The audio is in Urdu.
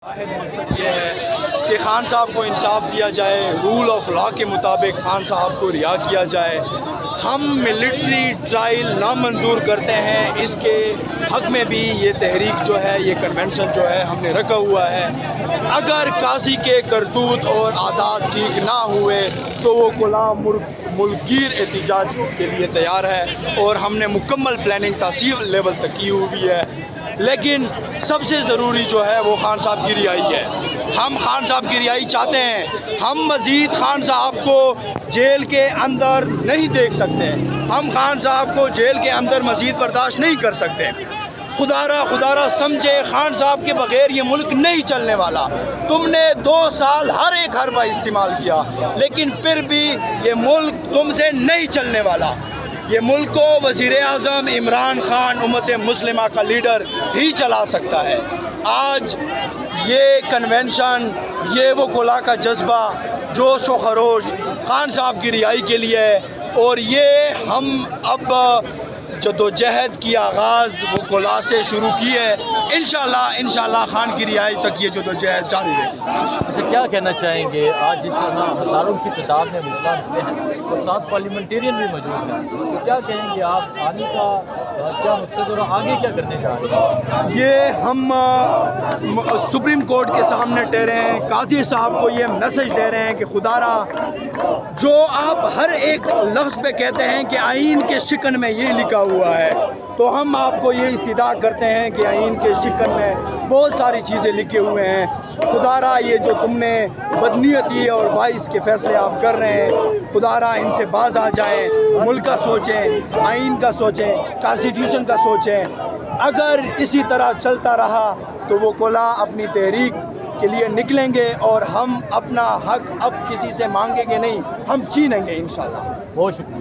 واحد مقصد یہ ہے کہ خان صاحب کو انصاف دیا جائے، رول آف لا کے مطابق خان صاحب کو رہا کیا جائے۔ ہم ملٹری ٹرائل نامنظور کرتے ہیں، اس کے حق میں بھی یہ تحریک جو ہے، یہ کنونشن جو ہے ہم نے رکھا ہوا ہے۔ اگر قاضی کے کرتوت اور عادات ٹھیک نہ ہوئے تو وہ کلا ملک گیر احتجاج کے لیے تیار ہے، اور ہم نے مکمل پلاننگ تحصیل لیول تک کی ہوئی ہے۔ لیکن سب سے ضروری جو ہے وہ خان صاحب کی رہائی ہے۔ ہم خان صاحب کی رہائی چاہتے ہیں۔ ہم مزید خان صاحب کو جیل کے اندر نہیں دیکھ سکتے، ہم خان صاحب کو جیل کے اندر مزید برداشت نہیں کر سکتے۔ خدا را سمجھے، خان صاحب کے بغیر یہ ملک نہیں چلنے والا۔ تم نے 2 سال ہر ایک حربہ استعمال کیا، لیکن پھر بھی یہ ملک تم سے نہیں چلنے والا۔ یہ ملک کو وزیر اعظم عمران خان امت مسلمہ کا لیڈر ہی چلا سکتا ہے۔ آج یہ کنونشن، یہ وہ کلا کا جذبہ، جوش و خروش خان صاحب کی رہائی کے لیے ہے، اور یہ ہم اب جدوجہد کی آغاز وہ کلا سے شروع کی ہے۔ انشاءاللہ خان کی رہائی تک یہ جدوجہد جاری رہے گی۔ اسے کیا کہنا چاہیں گے؟ آج جس طرح ہزاروں کی تعداد میں مسلمان ہوئے ہیں اور 7 پارلیمنٹیرین بھی موجود ہیں، تو کیا کہیں گے آپ؟ آنے کا کیا مقصد اور آگے کیا کرنے جا رہے ہیں؟ یہ ہم سپریم کورٹ کے سامنے ٹھہرے ہیں، قاضی صاحب کو یہ میسج دے رہے ہیں کہ خدا را، جو آپ ہر ایک لفظ پہ کہتے ہیں کہ آئین کے شکن میں یہ لکھا ہوا ہے، تو ہم آپ کو یہ استدعا کرتے ہیں کہ آئین کے شکن میں بہت ساری چیزیں لکھے ہوئے ہیں۔ خدا را، یہ جو تم نے بدنیتی اور باعث کے فیصلے آپ کر رہے ہیں، خدا را ان سے باز آ جائیں، ملک کا سوچیں، آئین کا سوچیں، کانسٹیٹیوشن کا سوچیں۔ اگر اسی طرح چلتا رہا تو وہ کلا اپنی تحریک کے لیے نکلیں گے، اور ہم اپنا حق اب کسی سے مانگیں گے نہیں، ہم چھینیں گے انشاءاللہ۔ بہت شکریہ۔